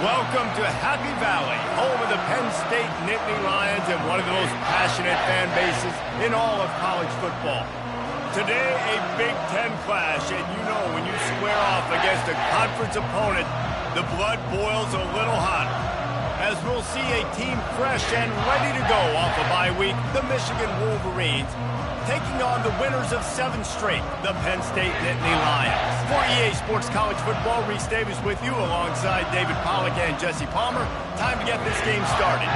Welcome to Happy Valley, home of the Penn State Nittany Lions and one of the most passionate fan bases in all of college football. Today, a Big Ten clash, and you know when you square off against a conference opponent, the blood boils a little hotter. As we'll see a team fresh and ready to go off a bye week, the Michigan Wolverines, taking on the winners of 7 straight, the Penn State Nittany Lions. For EA Sports College Football, Reese Davis with you alongside David Pollack and Jesse Palmer. Time to get this game started.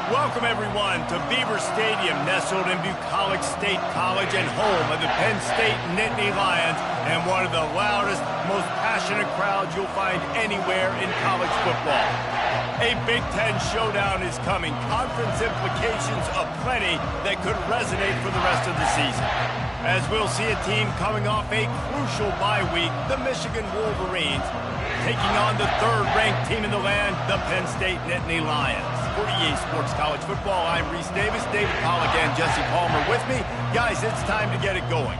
Welcome, everyone, to Beaver Stadium, nestled in Bucolic State College and home of the Penn State Nittany Lions and one of the loudest, most passionate crowds you'll find anywhere in college football. A Big Ten showdown is coming, conference implications aplenty that could resonate for the rest of the season. As we'll see a team coming off a crucial bye week, the Michigan Wolverines, taking on the 3rd-ranked team in the land, the Penn State Nittany Lions. For EA Sports College Football, I'm Reese Davis, David Pollack, and Jesse Palmer with me. Guys, it's time to get it going.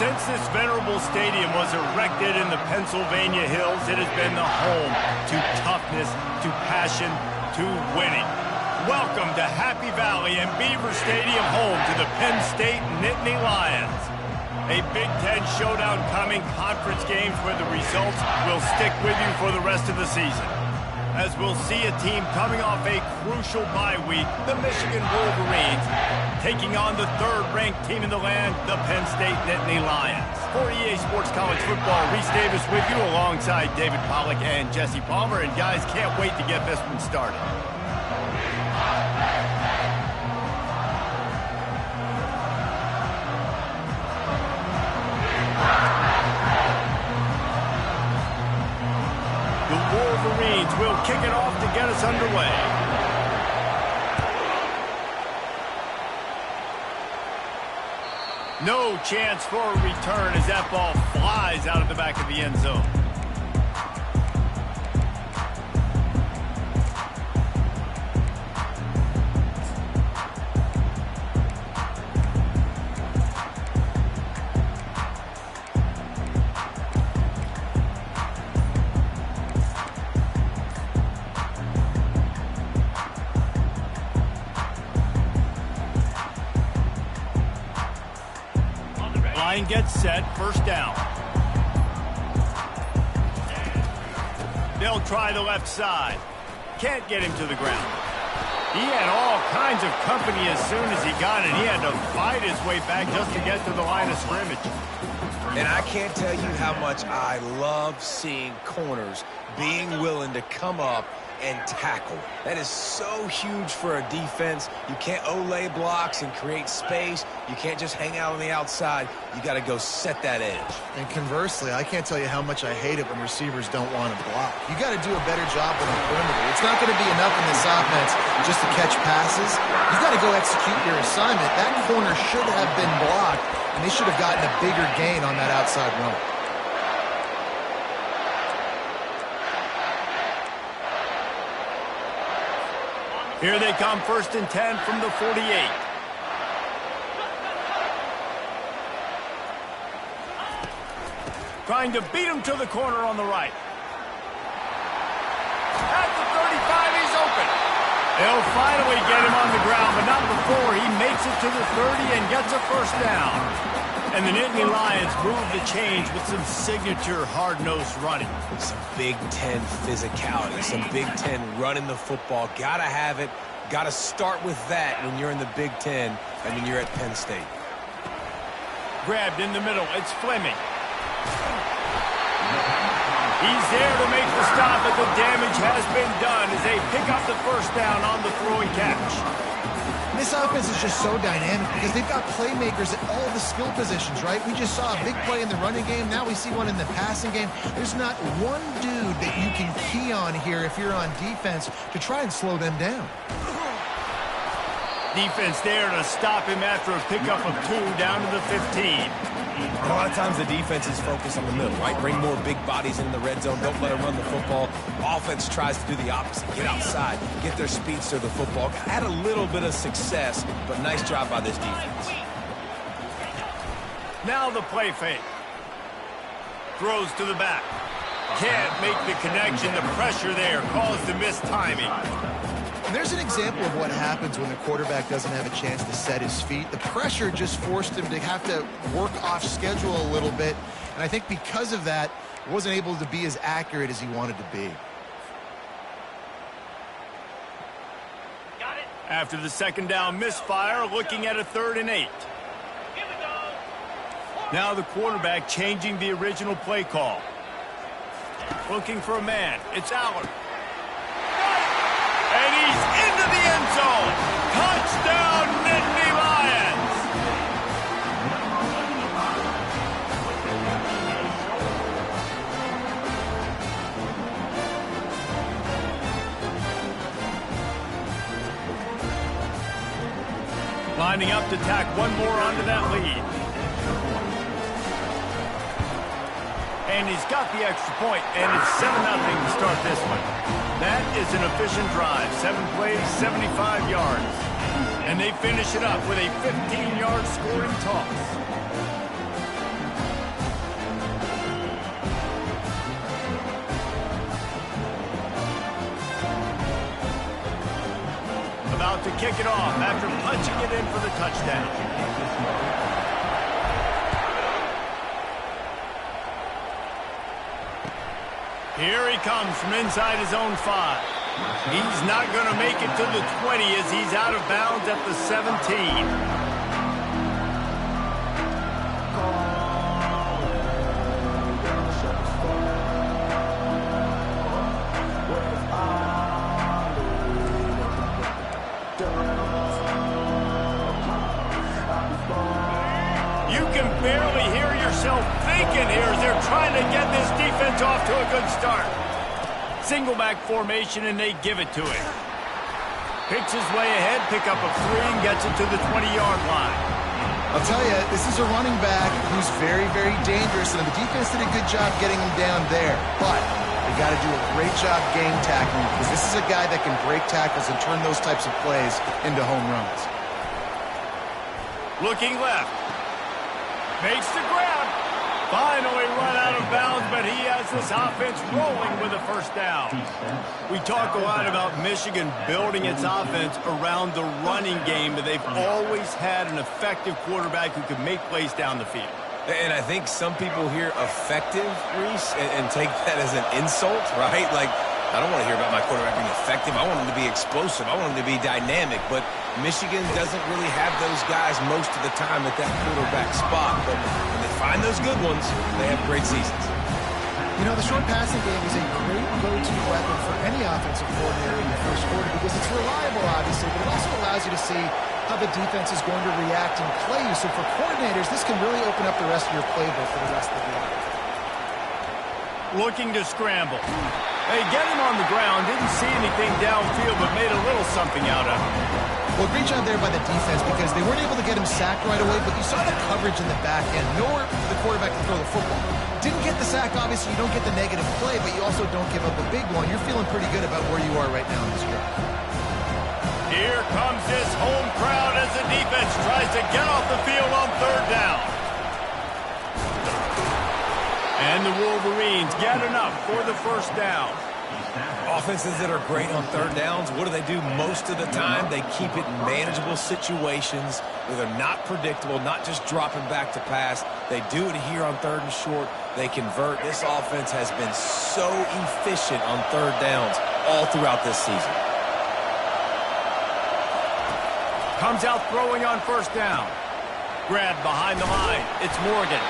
Since this venerable stadium was erected in the Pennsylvania Hills, it has been the home to toughness, to passion, to winning. Welcome to Happy Valley and Beaver Stadium, home to the Penn State Nittany Lions. A Big Ten showdown coming, conference games where the results will stick with you for the rest of the season. As we'll see a team coming off a crucial bye week, the Michigan Wolverines, taking on the 3rd-ranked team in the land, the Penn State Nittany Lions. For EA Sports College Football, Reese Davis with you alongside David Pollack and Jesse Palmer. And guys, can't wait to get this one started. The Wolverines will kick it off to get us underway. No chance for a return as that ball flies out of the back of the end zone. and gets set, first down. They'll try the left side. Can't get him to the ground. He had all kinds of company as soon as he got it. He had to fight his way back just to get to the line of scrimmage. And I can't tell you how much I love seeing corners being willing to come up and tackle. That is so huge for a defense. You can't olay blocks and create space. You can't just hang out on the outside. You got to go set that edge. And conversely, I can't tell you how much I hate it when receivers don't want to block. You got to do a better job on the perimeter. It's not going to be enough in this offense just to catch passes. You got to go execute your assignment. That corner should have been blocked, and they should have gotten a bigger gain on that outside run. Here they come, 1st and 10 from the 48. Trying to beat him to the corner on the right. At the 35, he's open. They'll finally get him on the ground, but not before he makes it to the 30 and gets a first down. And the Nittany Lions move the change with some signature hard-nosed running. Some Big Ten physicality, some Big Ten running the football. Gotta have it. Gotta start with that when you're in the Big Ten and when you're at Penn State. Grabbed in the middle. It's Fleming. He's there to make the stop, but the damage has been done as they pick up the first down on the throw and catch. This offense is just so dynamic because they've got playmakers at all the skill positions, right? We just saw a big play in the running game. Now we see one in the passing game. There's not one dude that you can key on here if you're on defense to try and slow them down. Defense there to stop him after a pickup of 2 down to the 15. A lot of times the defense is focused on the middle, right? Bring more big bodies in the red zone. Don't let them run the football. Offense tries to do the opposite. Get outside. Get their speedster the football. Had a little bit of success, but nice job by this defense. Now the play fake. Throws to the back. Can't make the connection. The pressure there caused the missed timing. And there's an example of what happens when the quarterback doesn't have a chance to set his feet. The pressure just forced him to have to work off schedule a little bit. And I think because of that, he wasn't able to be as accurate as he wanted to be. Got it. After the second down misfire, looking at a 3rd and 8. Now the quarterback changing the original play call. Looking for a man. It's Aller. And he's into the end zone. Touchdown, Nittany Lions. Lining up to tack one more onto that lead. And he's got the extra point, and it's 7-0 to start this one. That is an efficient drive. 7 plays, 75 yards. And they finish it up with a 15-yard scoring toss. About to kick it off after punching it in for the touchdown. Here he comes from inside his own 5. He's not going to make it to the 20 as he's out of bounds at the 17. You can barely hear yourself thinking here as they're trying to get this defense off to a good start. Single back formation, and they give it to him. Picks his way ahead, pick up a 3, and gets it to the 20-yard line. I'll tell you, this is a running back who's very, very dangerous, and the defense did a good job getting him down there. But they got to do a great job game tackling because this is a guy that can break tackles and turn those types of plays into home runs. Looking left. Makes the grab. Finally run out of bounds, but he has this offense rolling with a first down. We talk a lot about Michigan building its offense around the running game, but they've always had an effective quarterback who can make plays down the field. And I think some people hear effective, Reese, and take that as an insult, right? Like, I don't want to hear about my quarterback being effective. I want him to be explosive. I want him to be dynamic. But Michigan doesn't really have those guys most of the time at that quarterback spot. But when they find those good ones, they have great seasons. You know, the short passing game is a great go-to weapon for any offensive coordinator in the first quarter because it's reliable, obviously, but it also allows you to see how the defense is going to react and play you. So for coordinators, this can really open up the rest of your playbook for the rest of the game. Looking to scramble. They get him on the ground, didn't see anything downfield, but made a little something out of it. Well, great job there by the defense because they weren't able to get him sacked right away, but you saw the coverage in the back end. Nowhere for the quarterback to throw the football. Didn't get the sack, obviously. You don't get the negative play, but you also don't give up a big one. You're feeling pretty good about where you are right now in this drive. Here comes this home crowd as the defense tries to get off the field on third down. And the Wolverines get enough for the first down. Offenses that are great on third downs, what do? Most of the time, they keep it in manageable situations where they're not predictable, not just dropping back to pass. They do it here on third and short. They convert. This offense has been so efficient on third downs all throughout this season. Comes out throwing on first down. Grabbed behind the line. It's Morgan.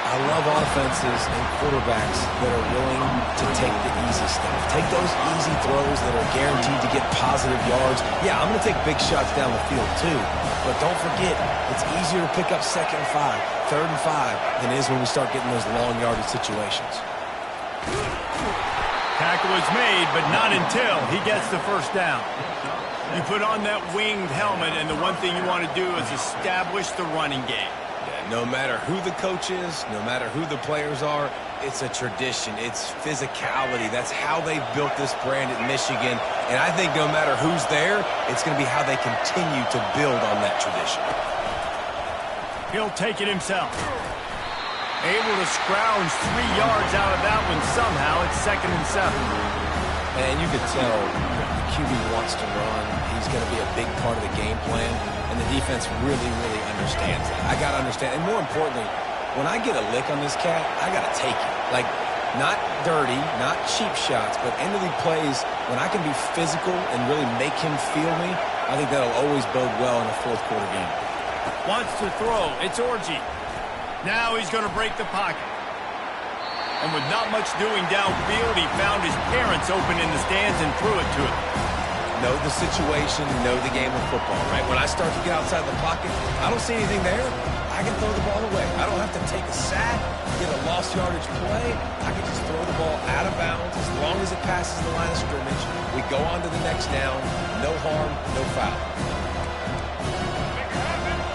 I love offenses and quarterbacks that are willing to take the easy stuff. Take those easy throws that are guaranteed to get positive yards. Yeah, I'm going to take big shots down the field too. But don't forget, it's easier to pick up second and 5, third and 5 than it is when we start getting those long yardage situations. Tackle is made, but not until he gets the first down. You put on that winged helmet, and the one thing you want to do is establish the running game. No matter who the coach is, no matter who the players are, it's a tradition. It's physicality. That's how they've built this brand at Michigan. And I think no matter who's there, it's going to be how they continue to build on that tradition. He'll take it himself. Able to scrounge 3 yards out of that one somehow. It's 2nd and 7. And you could tell the QB wants to run. He's going to be a big part of the game plan. And the defense really, really understands that. I got to understand. And more importantly, when I get a lick on this cat, I got to take it. Like, not dirty, not cheap shots, but end of the plays, when I can be physical and really make him feel me, I think that'll always bode well in a fourth quarter game. Wants to throw. It's Orji. Now he's going to break the pocket. And with not much doing downfield, he found his parents open in the stands and threw it to him. Know the situation, know the game of football, right? When I start to get outside the pocket, I don't see anything there, I can throw the ball away. I don't have to take a sack, get a lost yardage play. I can just throw the ball out of bounds as long as it passes the line of scrimmage. We go on to the next down. No harm, no foul.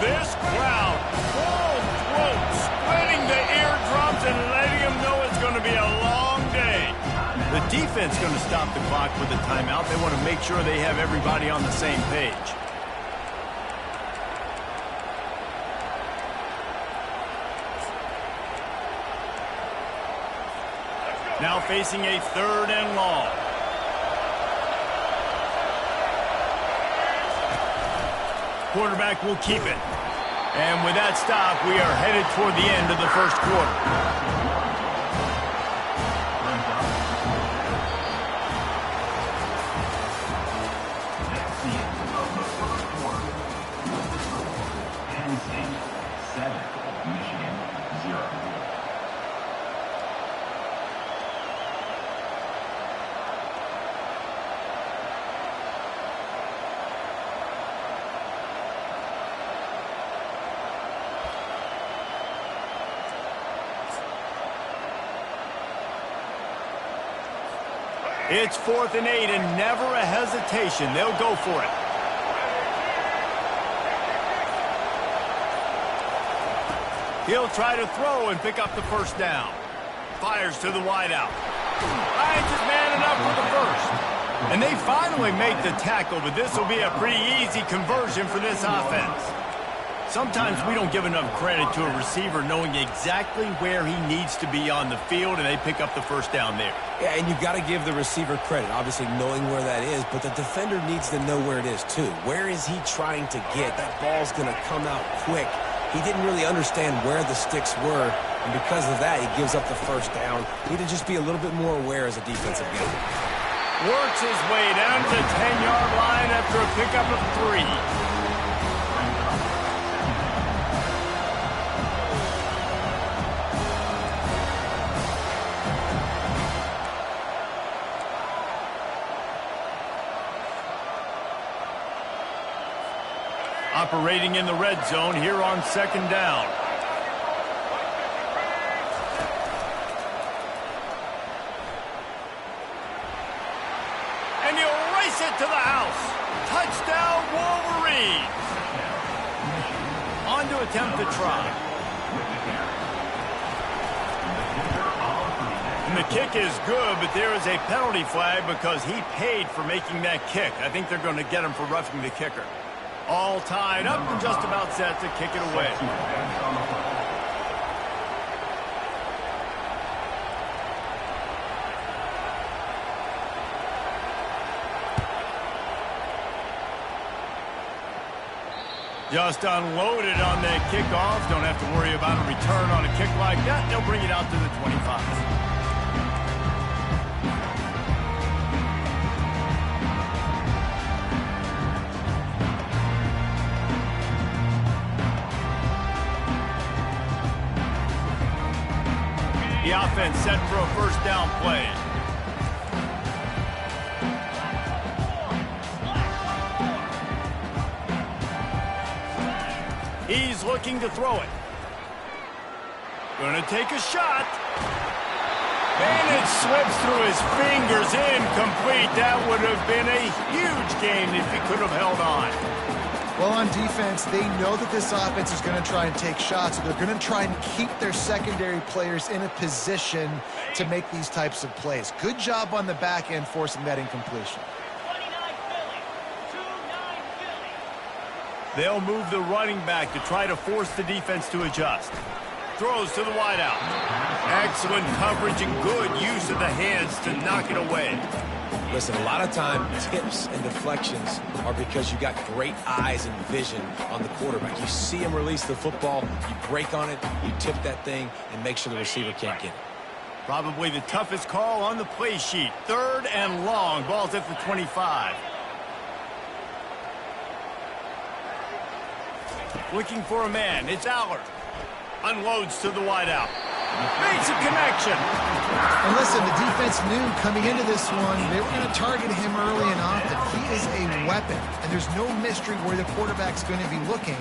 This crowd, full throat, splitting the eardrums and letting them know it's going to be a long day. The defense going to stop the clock with a timeout. They want to make sure they have everybody on the same page. Now facing a 3rd and long. Quarterback will keep it. And with that stop, we are headed toward the end of the first quarter. It's 4th and 8 and never a hesitation. They'll go for it. He'll try to throw and pick up the first down. Fires to the wideout. Finds his man enough for the first. And they finally make the tackle, but this will be a pretty easy conversion for this offense. Sometimes we don't give enough credit to a receiver knowing exactly where he needs to be on the field, and they pick up the first down there. Yeah, and you've got to give the receiver credit, obviously knowing where that is, but the defender needs to know where it is too. Where is he trying to get? That ball's going to come out quick. He didn't really understand where the sticks were, and because of that, he gives up the first down. He need to just be a little bit more aware as a defensive guy. Works his way down to the 10-yard line after a pickup of 3. Operating in the red zone here on 2nd down. And he'll race it to the house. Touchdown, Wolverine. On to attempt the try. And the kick is good, but there is a penalty flag because he paid for making that kick. I think they're going to get him for roughing the kicker. All tied up and just about set to kick it away. Just unloaded on that kickoff. Don't have to worry about a return on a kick like that. They'll bring it out to the 25. The offense set for a first down play. He's looking to throw it. Going to take a shot. And it slips through his fingers, incomplete. That would have been a huge game if he could have held on. Well, on defense, they know that this offense is going to try and take shots. So they're going to try and keep their secondary players in a position to make these types of plays. Good job on the back end forcing that incompletion. They'll move the running back to try to force the defense to adjust. Throws to the wideout. Excellent coverage and good use of the hands to knock it away. Listen, a lot of time, tips and deflections are because you got great eyes and vision on the quarterback. You see him release the football, you break on it, you tip that thing, and make sure the receiver can't get it. Probably the toughest call on the play sheet. 3rd and long. Ball's at the 25. Looking for a man. It's Allard. Unloads to the wideout. Makes a connection. And listen, the defense knew coming into this one, they were going to target him early and often. He is a weapon, and there's no mystery where the quarterback's going to be looking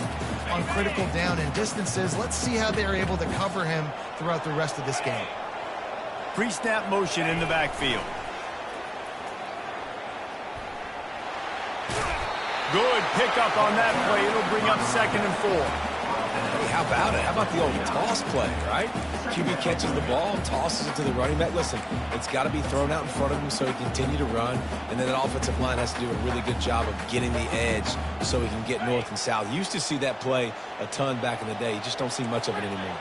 on critical down and distances. Let's see how they're able to cover him throughout the rest of this game. Pre-snap motion in the backfield. Good pickup on that play. It'll bring up 2nd and 4. Hey, how about it? How about the old toss play, right? QB catches the ball, tosses it to the running back. Listen, it's got to be thrown out in front of him so he can continue to run, and then that offensive line has to do a really good job of getting the edge so he can get north and south. You used to see that play a ton back in the day. You just don't see much of it anymore.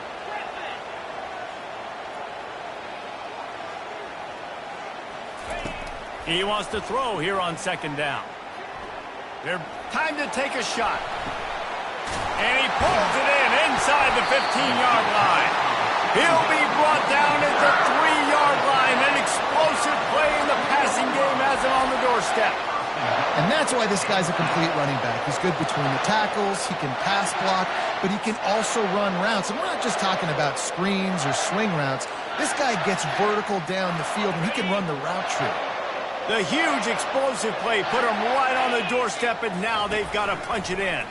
He wants to throw here on 2nd down. They're time to take a shot. And he pulls it in inside the 15-yard line. He'll be brought down at the 3-yard line. An explosive play in the passing game has him on the doorstep. And that's why this guy's a complete running back. He's good between the tackles, he can pass block, but he can also run routes. And we're not just talking about screens or swing routes. This guy gets vertical down the field, and he can run the route tree. The huge explosive play put him right on the doorstep, and now they've got to punch it in.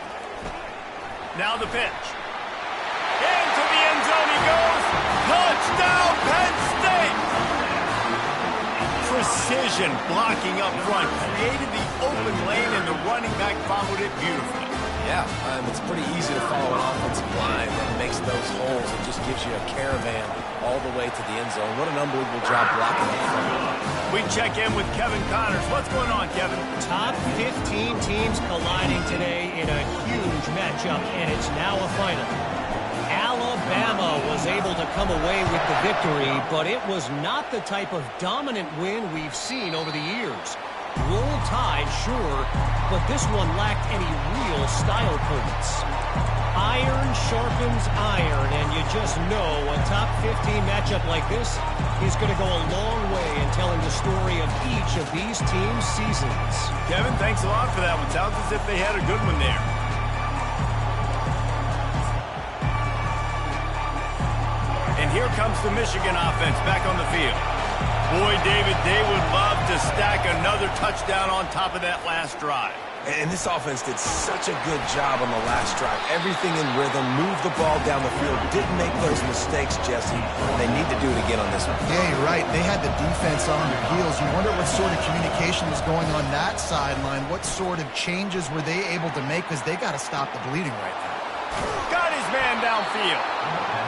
Now the pitch. Into the end zone he goes. Touchdown, Penn State! Precision blocking up front. Created the open lane, and the running back followed it beautifully. Yeah, it's pretty easy to follow an offensive line that makes those holes and just gives you a caravan all the way to the end zone. What an unbelievable job blocking up front. We check in with Kevin Connors. What's going on, Kevin? Top 15 teams colliding today in a huge matchup, and it's now a final. Alabama was able to come away with the victory, but it was not the type of dominant win we've seen over the years. Roll Tide, sure, but this one lacked any real style points. Iron sharpens iron, and you just know a top 15 matchup like this is going to go a long way in telling the story of each of these teams' seasons. Kevin, thanks a lot for that one. Sounds as if they had a good one there. And here comes the Michigan offense back on the field. Boy, David, they would love to stack another touchdown on top of that last drive. And this offense did such a good job on the last drive. Everything in rhythm, moved the ball down the field, didn't make those mistakes, Jesse. They need to do it again on this one. Yeah, you're right. They had the defense on their heels. You wonder what sort of communication was going on that sideline. What sort of changes were they able to make? Because they got to stop the bleeding right now. Got his man downfield.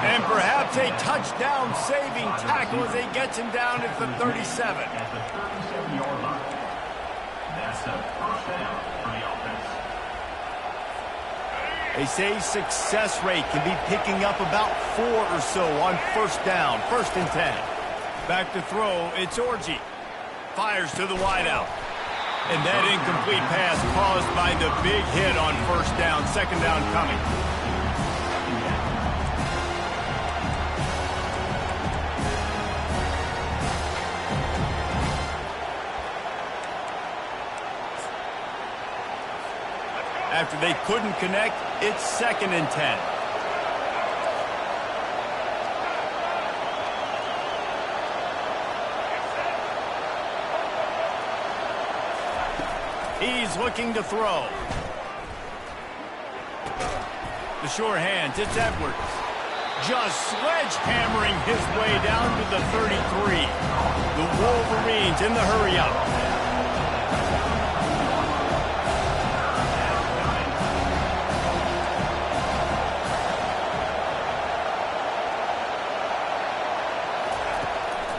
And perhaps a touchdown-saving tackle as he gets him down at the 37. At the 37-yard line. That's a first down for the offense. They say success rate can be picking up about 4 or so on first down, 1st and 10. Back to throw, it's Orji. Fires to the wideout. And that incomplete pass caused by the big hit on first down, 2nd down coming. After they couldn't connect, it's 2nd and 10. He's looking to throw. The sure hands, it's Edwards. Just sledgehammering his way down to the 33. The Wolverines in the hurry-up.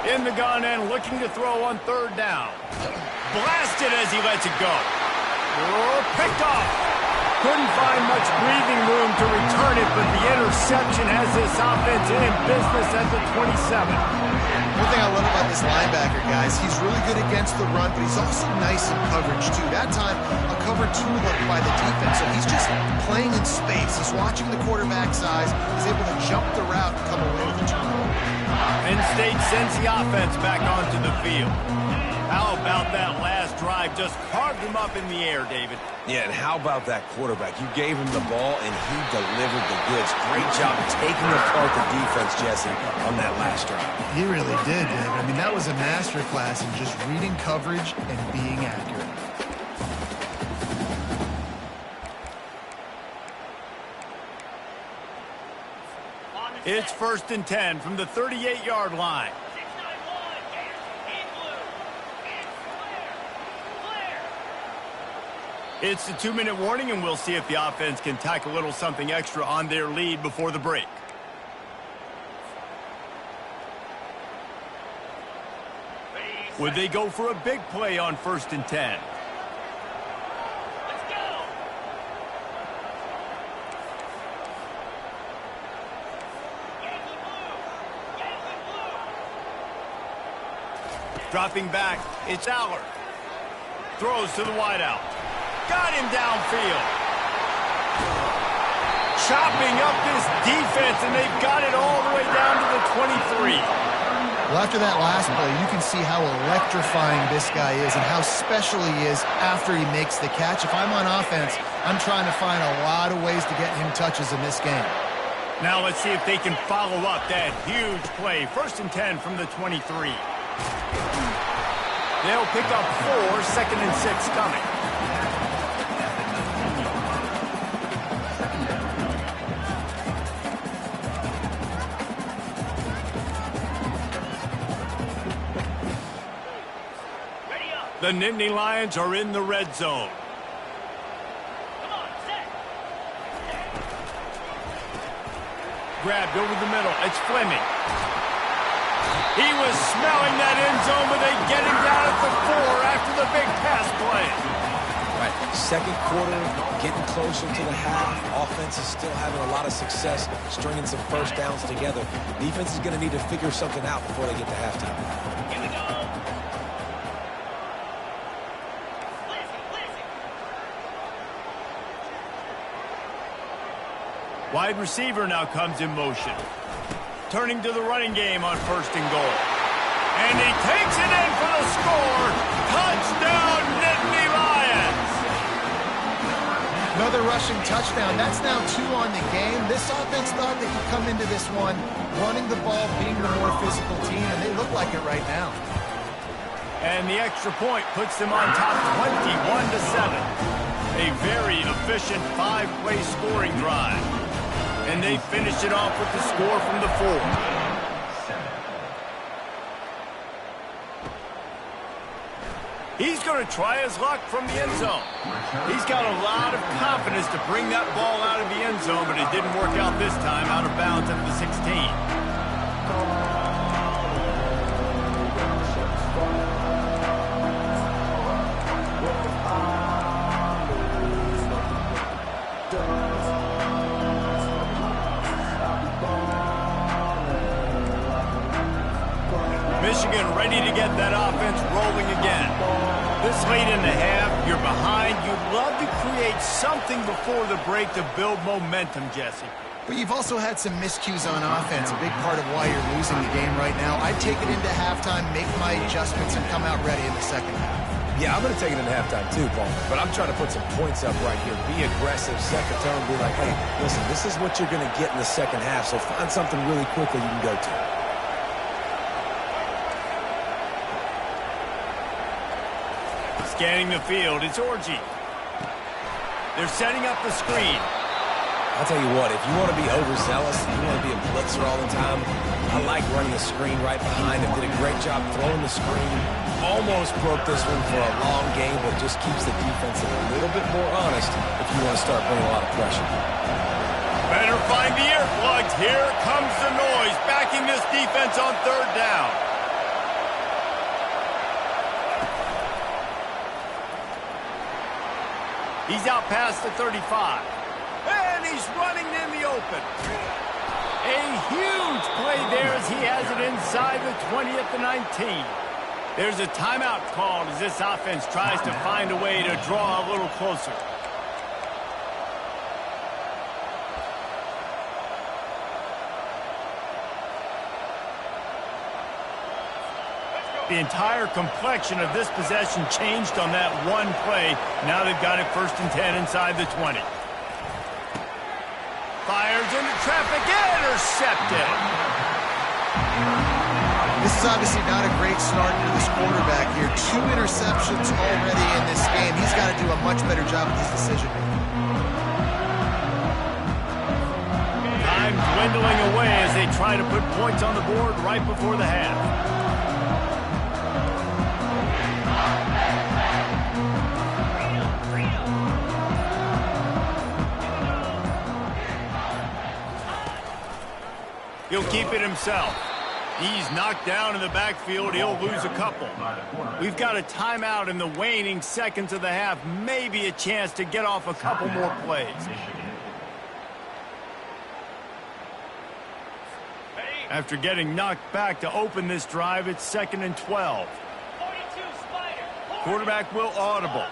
In the gun and looking to throw on 3rd down. Blasted as he lets it go. Picked off. Couldn't find much breathing room to return it, but the interception has this offense in business at the 27. One thing I love about this linebacker, guys, he's really good against the run, but he's also nice in coverage, too. That time, a cover 2 look by the defense, so he's just playing in space. He's watching the quarterback's eyes. He's able to jump the route and come away with the turnover. Penn State sends the offense back onto the field. How about that last drive? Just carved him up in the air, David. Yeah, and how about that quarterback? You gave him the ball, and he delivered the goods. Great job taking apart the defense, Jesse, on that last drive. He really did, David. I mean, that was a masterclass in just reading coverage and being accurate. It's 1st and 10 from the 38-yard line. It's the 2-minute warning, and we'll see if the offense can tack a little something extra on their lead before the break. Would they go for a big play on 1st and 10? Dropping back, it's Aller. Throws to the wideout. Got him downfield. Chopping up this defense, and they've got it all the way down to the 23. Well, after that last play, you can see how electrifying this guy is and how special he is after he makes the catch. If I'm on offense, I'm trying to find a lot of ways to get him touches in this game. Now let's see if they can follow up that huge play. 1st and 10 from the 23. They'll pick up 4, 2nd and 6 coming. The Nittany Lions are in the red zone. Grabbed over the middle. It's Fleming. He was smelling that end zone, but they get him down at the 4 after the big pass play. Right, 2nd quarter, getting closer to the half. Offense is still having a lot of success stringing some first downs together. Defense is going to need to figure something out before they get to halftime. Here we go. Wide receiver now comes in motion. Turning to the running game on 1st and goal. And he takes it in for the score. Touchdown, Nittany Lions! Another rushing touchdown. That's now 2 on the game. This offense thought they could come into this one running the ball, being the more physical team, and they look like it right now. And the extra point puts them on top 21-7. A very efficient 5-play scoring drive. And they finish it off with the score from the 4. He's going to try his luck from the end zone. He's got a lot of confidence to bring that ball out of the end zone, but it didn't work out this time, out of bounds at the 16. Michigan ready to get that offense rolling again. This late in the half, you're behind. You'd love to create something before the break to build momentum, Jesse. But you've also had some miscues on offense, a big part of why you're losing the game right now. I'd take it into halftime, make my adjustments, and come out ready in the second half. Yeah, I'm going to take it into halftime too, Paul. But I'm trying to put some points up right here. Be aggressive, set the tone, be like, hey, listen, this is what you're going to get in the second half, so find something really quickly you can go to. Scanning the field, it's Orgy. They're setting up the screen. I'll tell you what, if you want to be overzealous, if you want to be a blitzer all the time, I like running the screen right behind him. Did a great job throwing the screen. Almost broke this one for a long game, but just keeps the defense a little bit more honest if you want to start putting a lot of pressure. Better find the earplugs. Here comes the noise, backing this defense on 3rd down. He's out past the 35. And he's running in the open. A huge play there as he has it inside the 20 at the 19. There's a timeout called as this offense tries to find a way to draw a little closer. The entire complexion of this possession changed on that one play. Now they've got it 1st and 10 inside the 20. Fires into traffic, intercepted. This is obviously not a great start for this quarterback here. 2 interceptions already in this game. He's got to do a much better job with his decision-making. Time dwindling away as they try to put points on the board right before the half. He'll keep it himself. He's knocked down in the backfield. He'll lose a couple. We've got a timeout in the waning seconds of the half. Maybe a chance to get off a couple more plays. After getting knocked back to open this drive, it's 2nd and 12. Quarterback will audible.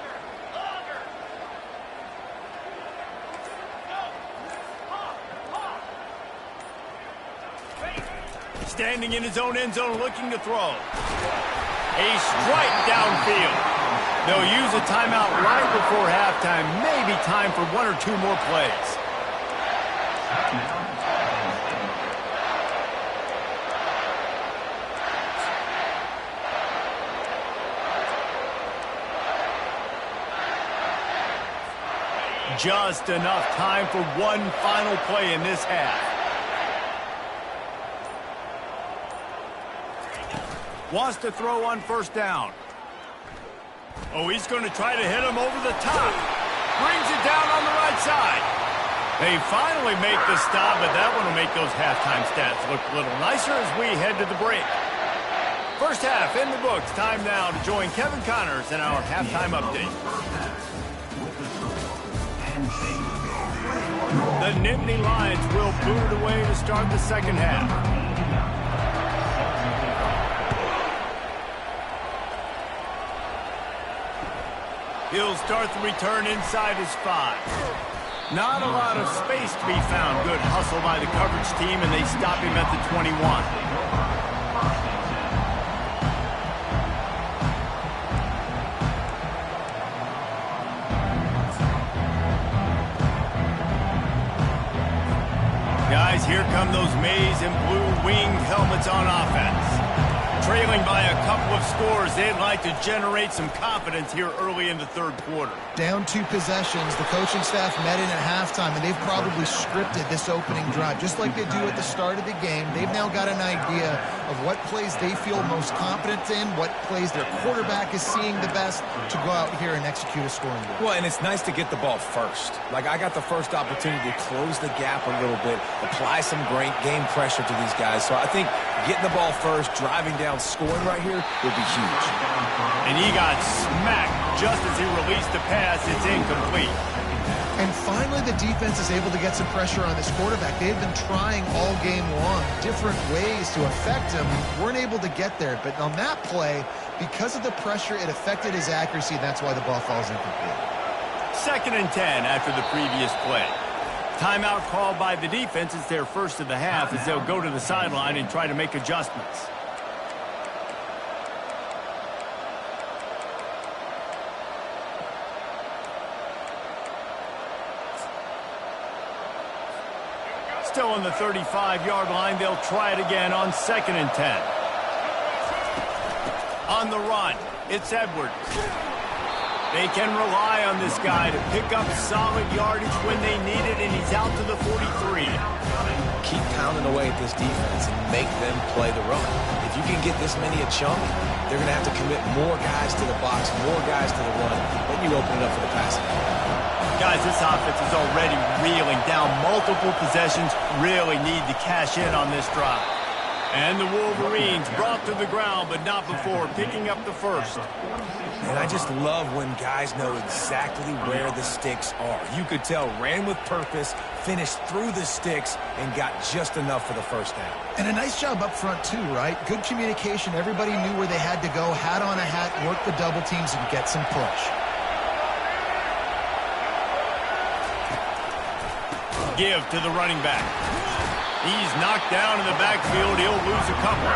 Standing in his own end zone looking to throw. A strike downfield. They'll use a timeout right before halftime. Maybe time for 1 or 2 more plays. Just enough time for one final play in this half. Wants to throw on 1st down. Oh, he's going to try to hit him over the top. Brings it down on the right side. They finally make the stop, but that one will make those halftime stats look a little nicer as we head to the break. First half in the books. Time now to join Kevin Connors in our halftime update. The Nittany Lions will boot it away to start the second half. He'll start the return inside his 5. Not a lot of space to be found. Good hustle by the coverage team, and they stop him at the 21. Guys, here come those maize and blue winged helmets on offense. Trailing by a couple of scores, they'd like to generate some confidence here early in the third quarter. Down 2 possessions, the coaching staff met in at halftime, and they've probably scripted this opening drive. Just like they do at the start of the game, they've now got an idea of what plays they feel most confident in, what plays their quarterback is seeing the best to go out here and execute a scoring goal. Well, and it's nice to get the ball first. Like, I got the first opportunity to close the gap a little bit, apply some great game pressure to these guys. So I think getting the ball first, driving down, scoring right here would be huge. And he got smacked just as he released the pass. It's incomplete. And finally, the defense is able to get some pressure on this quarterback. They've been trying all game long different ways to affect him. Weren't able to get there. But on that play, because of the pressure, it affected his accuracy. And that's why the ball falls incomplete. 2nd and 10 after the previous play. Timeout called by the defense. It's their first of the half as they'll go to the sideline and try to make adjustments. Still on the 35-yard line. They'll try it again on 2nd and 10. On the run, it's Edwards. They can rely on this guy to pick up solid yardage when they need it, and he's out to the 43. Keep pounding away at this defense and make them play the run. If you can get this many a chunk, they're going to have to commit more guys to the box, more guys to the run. Then you open it up for the passing. Guys, this offense is already reeling down. Multiple possessions, really need to cash in on this drive. And the Wolverines brought to the ground, but not before picking up the first. And I just love when guys know exactly where the sticks are. You could tell, ran with purpose, finished through the sticks, and got just enough for the first down. And a nice job up front, too, right? Good communication. Everybody knew where they had to go, hat on a hat, work the double teams, and get some push. Give to the running back. He's knocked down in the backfield. He'll lose a couple.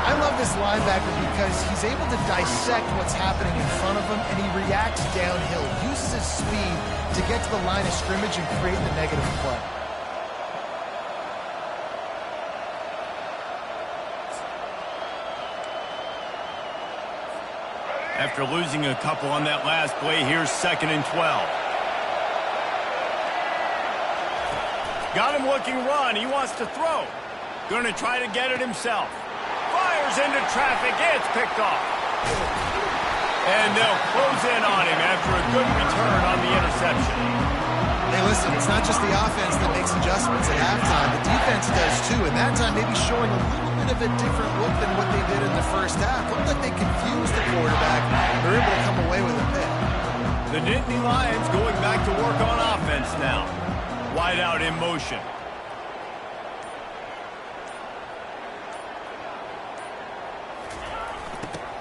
I love this linebacker because he's able to dissect what's happening in front of him, and he reacts downhill, uses his speed to get to the line of scrimmage and create the negative play. After losing a couple on that last play, here's 2nd and 12. Got him looking run. He wants to throw. Going to try to get it himself. Fires into traffic. It's picked off. And they'll close in on him after a good return on the interception. Hey, listen, it's not just the offense that makes adjustments at halftime. The defense does, too, and that time maybe showing a little bit of a different look than what they did in the first half. Looked like they confused the quarterback. They're able to come away with a pick. The Nittany Lions going back to work on offense now. Wide out in motion.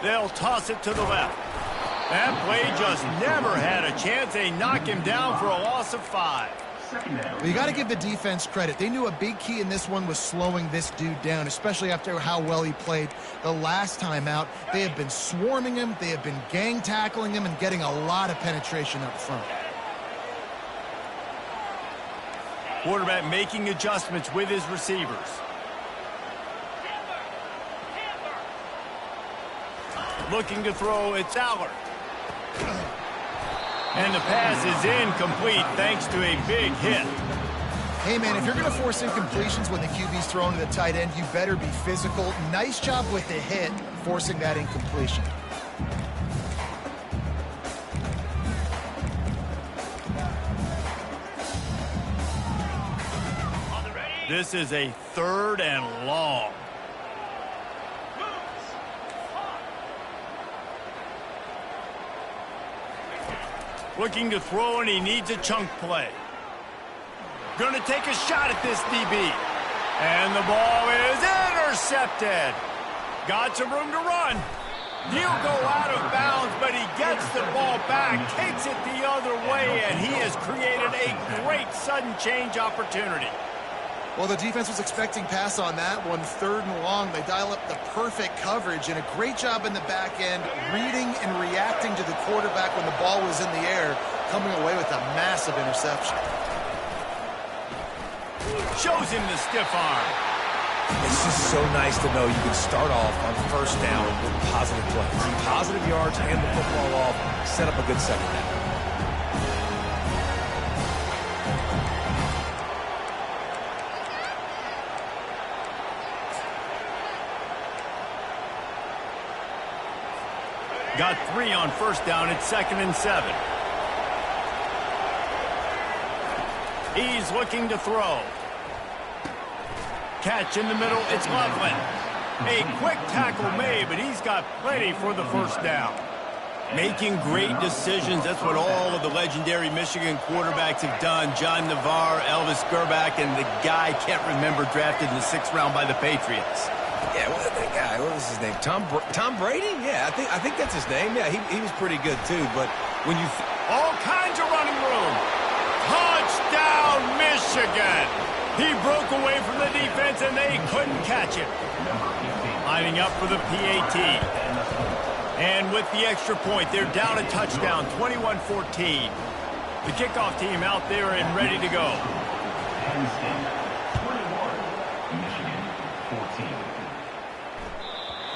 They'll toss it to the left. That play just never had a chance. They knock him down for a loss of 5. Well, you got to give the defense credit. They knew a big key in this one was slowing this dude down, especially after how well he played the last time out. They have been swarming him. They have been gang tackling him and getting a lot of penetration up front. Quarterback making adjustments with his receivers. Looking to throw, it's Allard. And the pass is incomplete thanks to a big hit. Hey, man, if you're going to force incompletions when the QB's thrown to the tight end, you better be physical. Nice job with the hit, forcing that incompletion. This is a 3rd and long. Looking to throw, and he needs a chunk play. Going to take a shot at this DB. And the ball is intercepted. Got some room to run. He'll go out of bounds, but he gets the ball back, takes it the other way, and he has created a great sudden change opportunity. Well, the defense was expecting pass on that one, 3rd and long. They dial up the perfect coverage and a great job in the back end, reading and reacting to the quarterback when the ball was in the air, coming away with a massive interception. Shows him the stiff arm. It's just so nice to know you can start off on 1st down with positive plays. Positive yards, hand the football off, set up a good 2nd down. Got 3 on 1st down. It's 2nd and 7. He's looking to throw. Catch in the middle. It's Loveland. A quick tackle made, but he's got plenty for the 1st down. Making great decisions. That's what all of the legendary Michigan quarterbacks have done. John Navarre, Elvis Gerbach, and the guy I can't remember drafted in the 6th round by the Patriots. Yeah, well, that guy, what was his name? Tom Brady? Yeah, I think that's his name. Yeah, he was pretty good too. But when you all kinds of running room. Touchdown, Michigan! He broke away from the defense and they couldn't catch him. Lining up for the PAT. And with the extra point, they're down a touchdown, 21-14. The kickoff team out there and ready to go.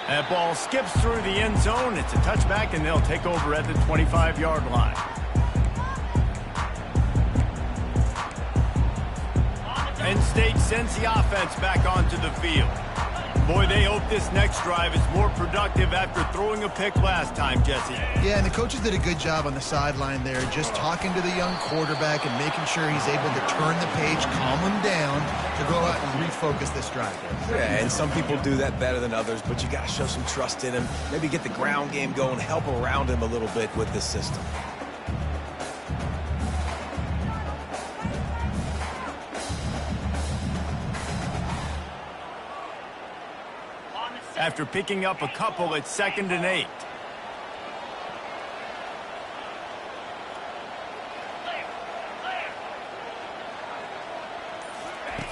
That ball skips through the end zone. It's a touchback, and they'll take over at the 25-yard line. Penn State sends the offense back onto the field. Boy, they hope this next drive is more productive after throwing a pick last time, Jesse. Yeah, and the coaches did a good job on the sideline there, just talking to the young quarterback and making sure he's able to turn the page, calm him down, to go out and refocus this drive. Yeah, and some people do that better than others, but you got to show some trust in him. Maybe get the ground game going, help around him a little bit with this system. After picking up a couple, it's 2nd and 8.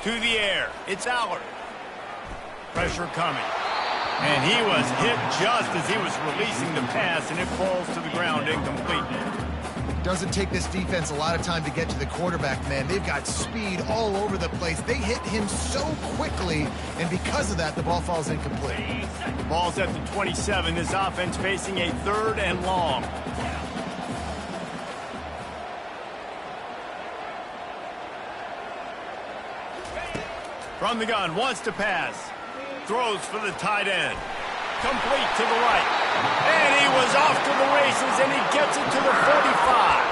To the air. It's Allard. Pressure coming. And he was hit just as he was releasing the pass, and it falls to the ground incomplete. Doesn't take this defense a lot of time to get to the quarterback, man. They've got speed all over the place. They hit him so quickly, and because of that, the ball falls incomplete. The ball's at the 27. This offense facing a 3rd and long. From the gun, wants to pass. Throws for the tight end. Complete to the right. And he was off to the races, and he gets it to the 45.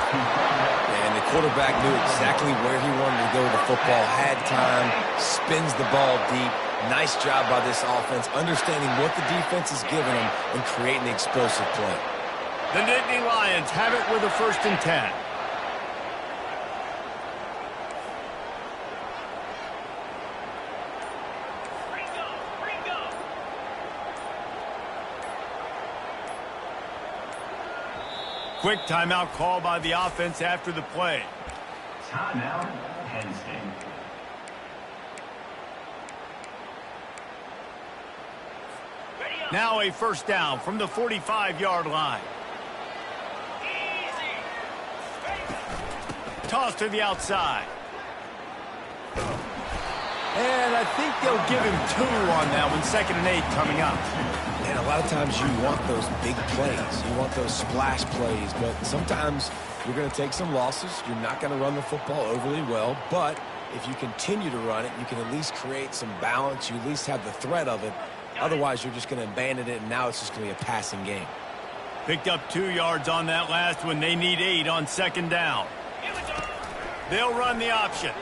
And the quarterback knew exactly where he wanted to go with the football, had time, spins the ball deep. Nice job by this offense, understanding what the defense is giving them and creating the explosive play. The Nittany Lions have it with a 1st and 10. Quick timeout call by the offense after the play. Timeout, Penn State. Now a 1st down from the 45-yard line. Toss to the outside. And I think they'll give him 2 on that one. 2nd and 8 coming up. And a lot of times you want those big plays. You want those splash plays. But sometimes you're going to take some losses. You're not going to run the football overly well. But if you continue to run it, you can at least create some balance. You at least have the threat of it. Otherwise, you're just going to abandon it, and now it's just going to be a passing game. Picked up 2 yards on that last one. They need 8 on 2nd down. They'll run the option.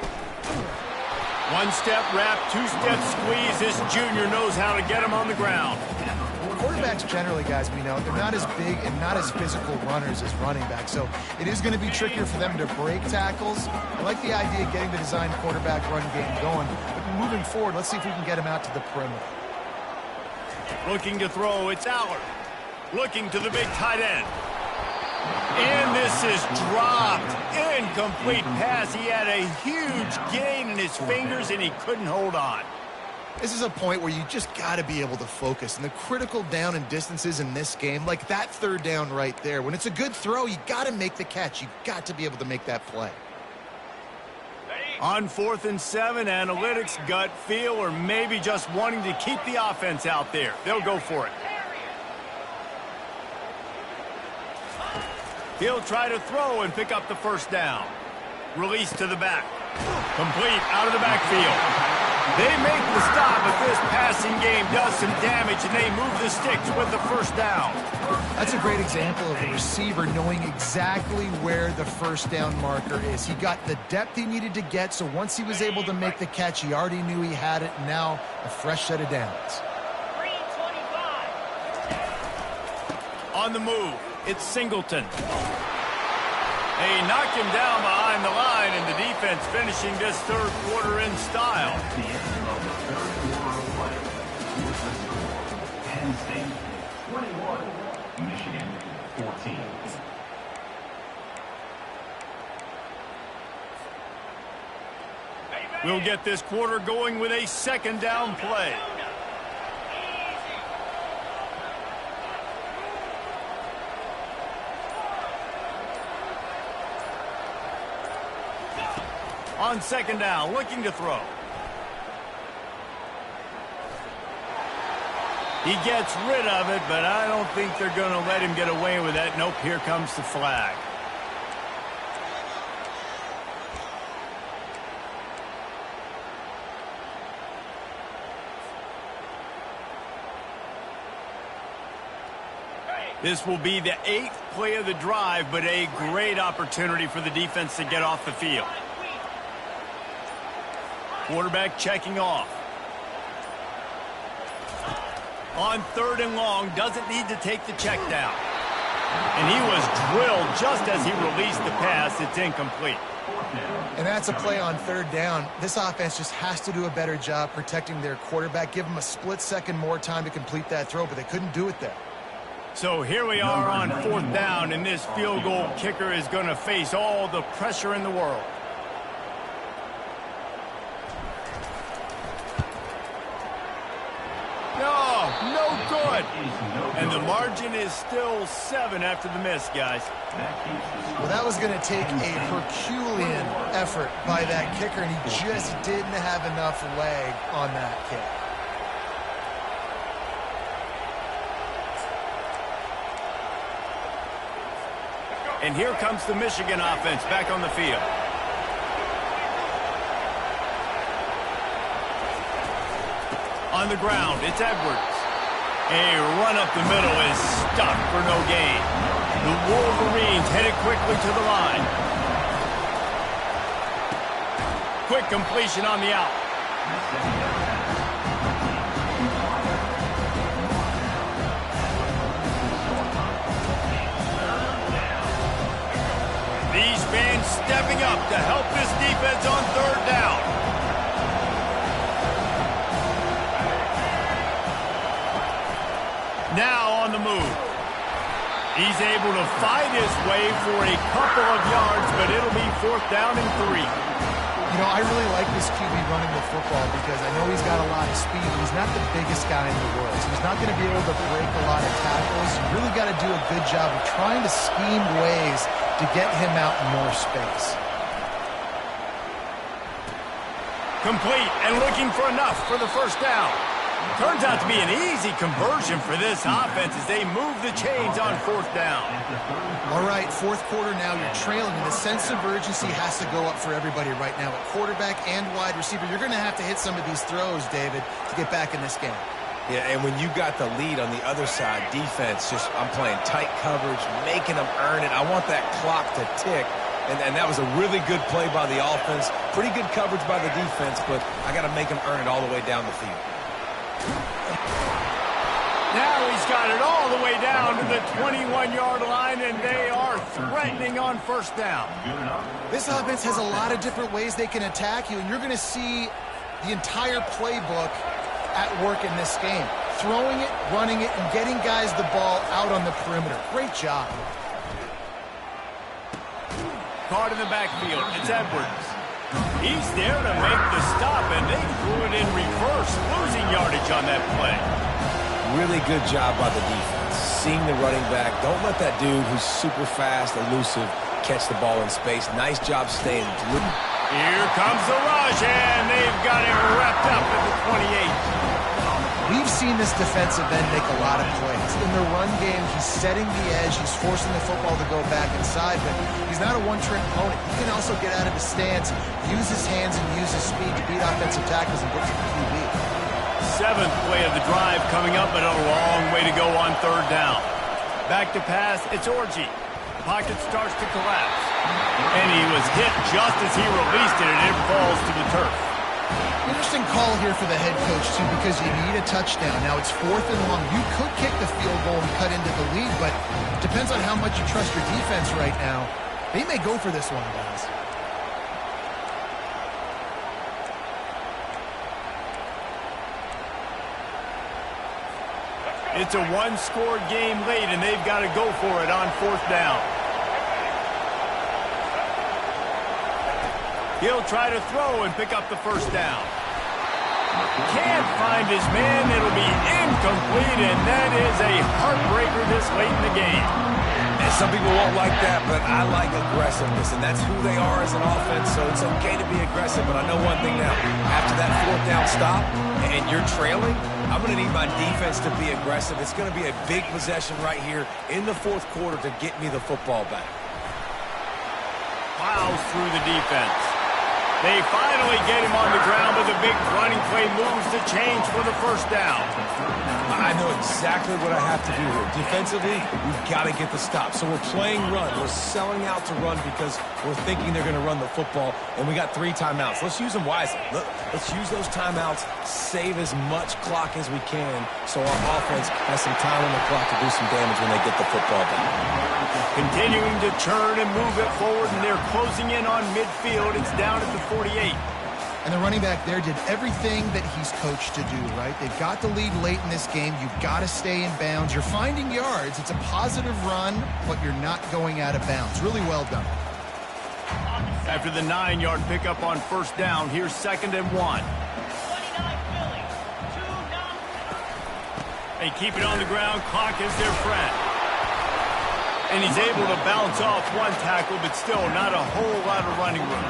1-step wrap, 2-step squeeze. This junior knows how to get him on the ground. Quarterbacks generally, guys, we know, they're not as big and not as physical runners as running backs, so it is going to be trickier for them to break tackles. I like the idea of getting the design quarterback run game going, but moving forward, let's see if we can get him out to the perimeter. Looking to throw, it's Allard. Looking to the big tight end. And this is dropped. Incomplete pass. He had a huge gain in his fingers, and he couldn't hold on. This is a point where you just got to be able to focus. And the critical down and distances in this game, like that third down right there, when it's a good throw, you got to make the catch. You got to be able to make that play. On 4th and 7, analytics, gut feel, or maybe just wanting to keep the offense out there. They'll go for it. He'll try to throw and pick up the first down. Release to the back. Complete out of the backfield. They make the stop, but this passing game does some damage, and they move the sticks with the first down. That's a great example of a receiver knowing exactly where the first down marker is. He got the depth he needed to get, so once he was able to make the catch, he already knew he had it, and now a fresh set of downs. On the move, it's Singleton. They knock him down behind the line, and the defense finishing this third quarter in style. The end of the third quarter of play. With the score, Penn State 21, Michigan 14. We'll get this quarter going with a second down play. On second down, looking to throw. He gets rid of it, but I don't think they're going to let him get away with that. Nope, here comes the flag. This will be the 8th play of the drive, but a great opportunity for the defense to get off the field. Quarterback checking off. On 3rd and long, doesn't need to take the check down. And he was drilled just as he released the pass. It's incomplete. And that's a play on 3rd down. This offense just has to do a better job protecting their quarterback. Give him a split second more time to complete that throw, but they couldn't do it there. So here we are on 4th down, and this field goal kicker is going to face all the pressure in the world. No good. And the margin is still 7 after the miss, guys. Well, that was going to take a Herculean effort by that kicker, and he just didn't have enough leg on that kick. And here comes the Michigan offense back on the field. On the ground, it's Edwards. A run up the middle is stopped for no gain. The Wolverines headed quickly to the line. Quick completion on the out. These fans stepping up to help this defense on 3rd down. Now on the move. He's able to fight his way for a couple of yards, but it'll be 4th down and 3. You know, I really like this QB running the football because I know he's got a lot of speed. He's not the biggest guy in the world, so he's not going to be able to break a lot of tackles. You really got to do a good job of trying to scheme ways to get him out in more space. Complete and looking for enough for the first down. Turns out to be an easy conversion for this offense as they move the chains on 4th down. All right, 4th quarter now, you're trailing, and the sense of urgency has to go up for everybody right now. At quarterback and wide receiver, you're going to have to hit some of these throws, David, to get back in this game. Yeah, and when you got the lead on the other side, defense, I'm playing tight coverage, making them earn it. I want that clock to tick. And that was a really good play by the offense. Pretty good coverage by the defense, but I got to make them earn it all the way down the field. Now he's got it all the way down to the 21-yard line, and they are threatening on 1st down. This offense has a lot of different ways they can attack you, and you're going to see the entire playbook at work in this game. throwing it, running it, and getting guys the ball out on the perimeter. Great job. Caught in the backfield. It's Edwards. He's there to make the stop, and they threw it in reverse, losing yardage on that play. Really good job by the defense. Seeing the running back. Don't let that dude who's super fast, elusive, catch the ball in space. Nice job staying. Here comes the rush, and they've got him wrapped up at the 28. We've seen this defensive end make a lot of plays. In the run game, he's setting the edge. He's forcing the football to go back inside, but he's not a one-trick opponent. He can also get out of his stance, use his hands, and use his speed to beat offensive tackles and get to the QB. Seventh play of the drive coming up, but a long way to go on third down. Back to pass, it's Orji. Pocket starts to collapse. And he was hit just as he released it, and it falls to the turf. Interesting call here for the head coach, too, because you need a touchdown. Now it's 4th and long. You could kick the field goal and cut into the lead, but it depends on how much you trust your defense right now. They may go for this one, guys. It's a one-score game late, and they've got to go for it on 4th down. He'll try to throw and pick up the first down. Can't find his man. It'll be incomplete, and that is a heartbreaker this late in the game. And some people won't like that, but I like aggressiveness, and that's who they are as an offense, so it's okay to be aggressive. But I know one thing now. After that 4th down stop and you're trailing, I'm going to need my defense to be aggressive. It's going to be a big possession right here in the 4th quarter to get me the football back. Plows through the defense. They finally get him on the ground, but the big running play moves the change for the first down. I know exactly what I have to do here. Defensively, we've got to get the stop. So we're playing run. We're selling out to run because we're thinking they're going to run the football, and we got 3 timeouts. Let's use them wisely. Let's use those timeouts, save as much clock as we can so our offense has some time on the clock to do some damage when they get the football back. Continuing to turn and move it forward, and they're closing in on midfield. It's down at the 48. And the running back there did everything that he's coached to do, right? They've got the lead late in this game. You've got to stay in bounds. You're finding yards. It's a positive run, but you're not going out of bounds. Really well done. After the 9-yard pickup on first down, here's 2nd and 1. They keep it on the ground. Clock is their friend. And he's able to bounce off one tackle, but still not a whole lot of running room.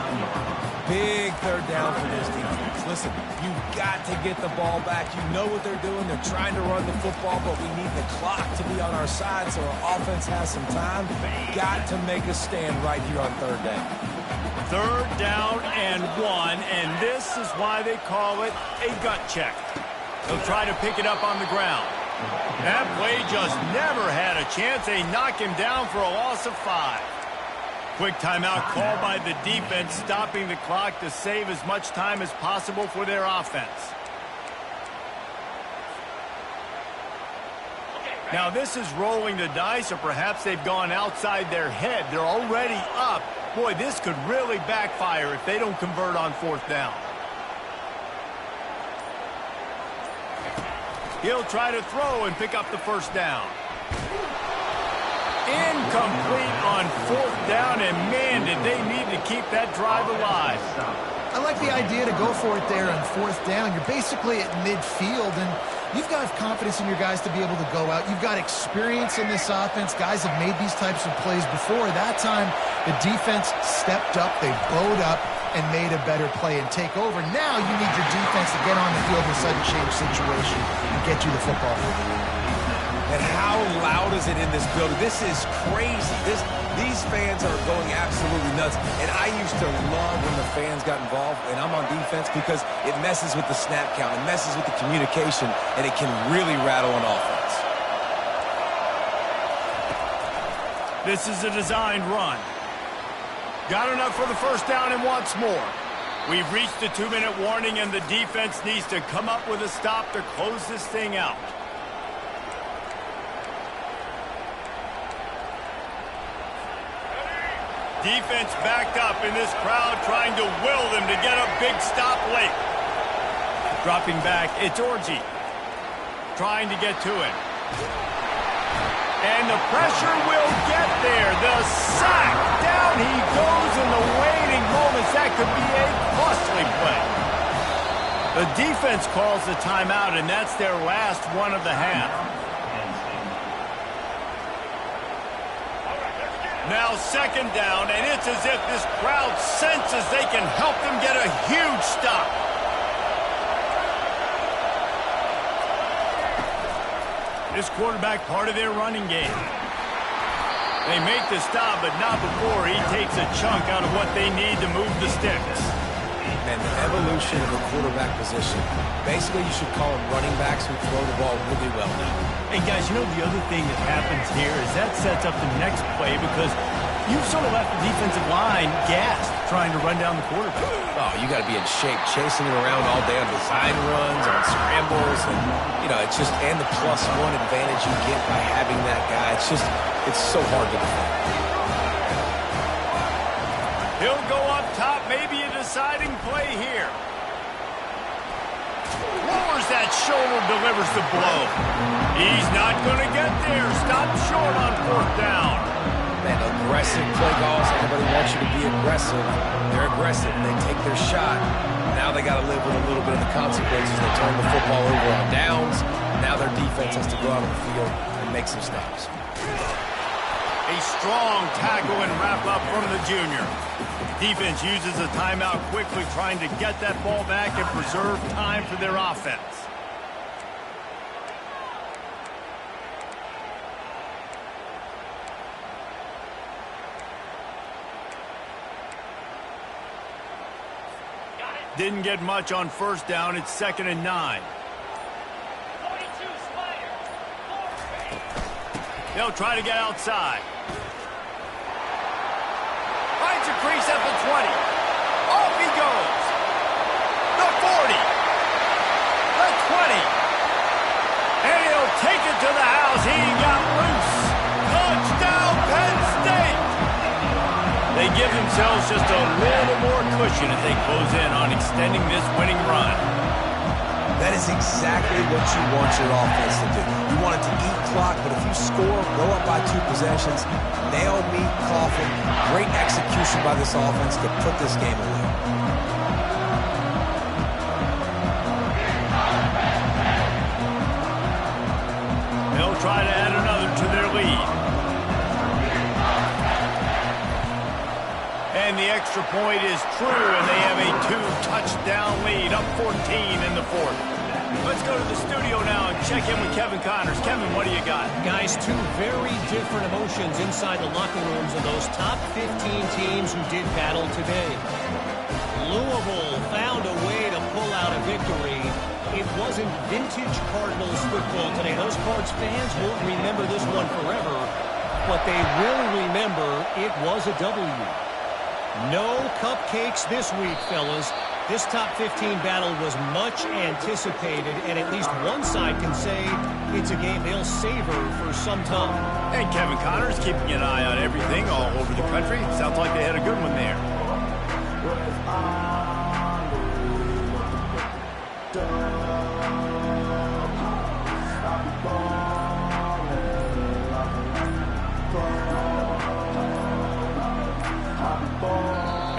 Big 3rd down for this defense. Listen, you've got to get the ball back. You know what they're doing. They're trying to run the football, but we need the clock to be on our side so our offense has some time. Got to make a stand right here on 3rd down. 3rd down and 1, and this is why they call it a gut check. They'll try to pick it up on the ground. That play just never had a chance. They knock him down for a loss of 5. Quick timeout called by the defense, stopping the clock to save as much time as possible for their offense. Now this is rolling the dice, or perhaps they've gone outside their head. They're already up. Boy, this could really backfire if they don't convert on 4th down. He'll try to throw and pick up the first down. Incomplete on 4th down, and man, did they need to keep that drive alive. I like the idea to go for it there on 4th down. You're basically at midfield, and you've got confidence in your guys to be able to go out. You've got experience in this offense. Guys have made these types of plays before. That time, the defense stepped up. They bowed up and made a better play and take over. Now you need your defense to get on the field in a sudden change situation and get you the football. And how loud is it in this building? This is crazy. These fans are going absolutely nuts. And I used to love when the fans got involved, and I'm on defense, because it messes with the snap count. It messes with the communication, and it can really rattle an offense. This is a designed run. Got enough for the first down and wants more. We've reached the 2-minute warning, and the defense needs to come up with a stop to close this thing out. Defense backed up in this crowd, trying to will them to get a big stop late. Dropping back, it's Orji. trying to get to it. And the pressure will get there. The sack. Down he goes in the waning moments. That could be a costly play. The defense calls the timeout, and that's their last one of the half. Now second down, and it's as if this crowd senses they can help them get a huge stop. This quarterback part of their running game. They make the stop, but not before he takes a chunk out of what they need to move the sticks. And the evolution of the quarterback position. Basically, you should call them running backs who throw the ball really well now. And guys, you know the other thing that happens here is that sets up the next play because you've sort of left the defensive line gassed trying to run down the quarterback. Oh, you got to be in shape, chasing it around all day on design runs, on scrambles, and it's just and the +1 advantage you get by having that guy. It's so hard to defend. He'll go up top, maybe a deciding play here. Lowers that shoulder, delivers the blow. He's not going to get there. Stop short on 4th down. Man, aggressive play calls. Everybody wants you to be aggressive. They're aggressive. They take their shot. Now they got to live with a little bit of the consequences. They turn the football over on downs. Now their defense has to go out on the field and make some stops. A strong tackle and wrap up from the junior. Defense uses a timeout quickly, trying to get that ball back and preserve time for their offense. Didn't get much on 1st down. It's 2nd and 9. They'll try to get outside. Finds a crease at the 20. Off he goes. The 40. The 20. And he'll take it to the house. He got loose. Touchdown, Penn State. They give themselves just a little more cushion as they close in on extending this winning run. That is exactly what you want your offense to do. You want it to eat clock, but if you score, go up by 2 possessions, nail meat coffin, great execution by this offense to put this game away. They'll try to add another to their lead. And the extra point is true, and they have a 2-touchdown lead, up 14 in the 4th. Let's go to the studio now and check in with Kevin Connors. Kevin, what do you got? Guys, 2 very different emotions inside the locker rooms of those top 15 teams who did battle today. Louisville found a way to pull out a victory. It wasn't vintage Cardinals football today. Those Cards fans won't remember this one forever, but they will remember it was a W. No cupcakes this week, fellas. This top 15 battle was much anticipated, and at least one side can say it's a game they'll savor for some time. And Kevin Connors keeping an eye on everything all over the country. Sounds like they had a good one there.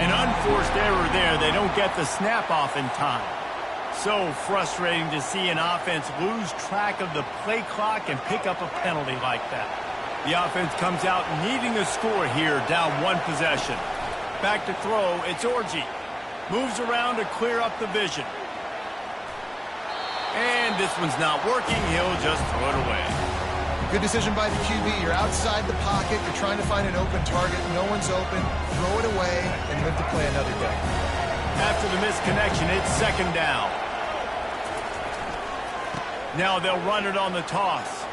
An unforced error there. They don't get the snap off in time. So frustrating to see an offense lose track of the play clock and pick up a penalty like that. The offense comes out needing a score here, down 1 possession. Back to throw, it's Orji. Moves around to clear up the vision. And this one's not working. He'll just throw it away. Good decision by the QB. You're outside the pocket. You're trying to find an open target. No one's open. Throw it away and live to play another day. After the misconnection, it's 2nd down. Now they'll run it on the toss.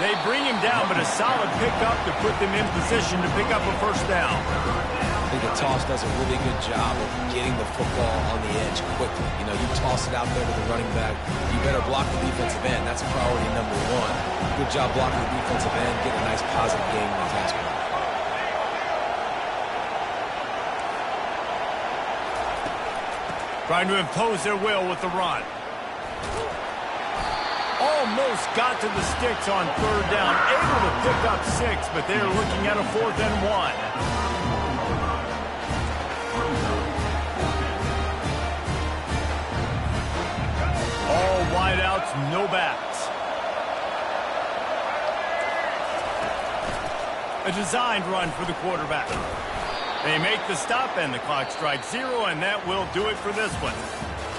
They bring him down, but a solid pickup to put them in position to pick up a 1st down. I think the toss does a really good job of getting the football on the edge quickly. You toss it out there to the running back. You better block the defensive end. That's priority number 1. Good job blocking the defensive end. Get a nice positive game in the task. Trying to impose their will with the run. almost got to the sticks on third down, able to pick up 6, but they're looking at a 4th and 1. All wideouts, no backs. A designed run for the quarterback. They make the stop, and the clock strikes 0, and that will do it for this one.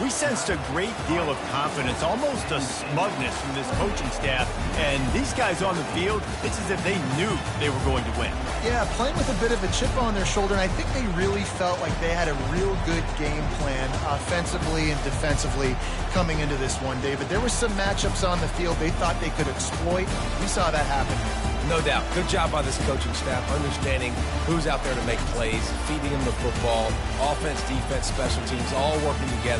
We sensed a great deal of confidence, almost a smugness from this coaching staff. And these guys on the field, it's as if they knew they were going to win. Yeah, playing with a bit of a chip on their shoulder, and I think they really felt like they had a real good game plan offensively and defensively coming into this one, David. There were some matchups on the field they thought they could exploit. We saw that happen. No doubt. Good job by this coaching staff, understanding who's out there to make plays, feeding them the football, offense, defense, special teams, all working together.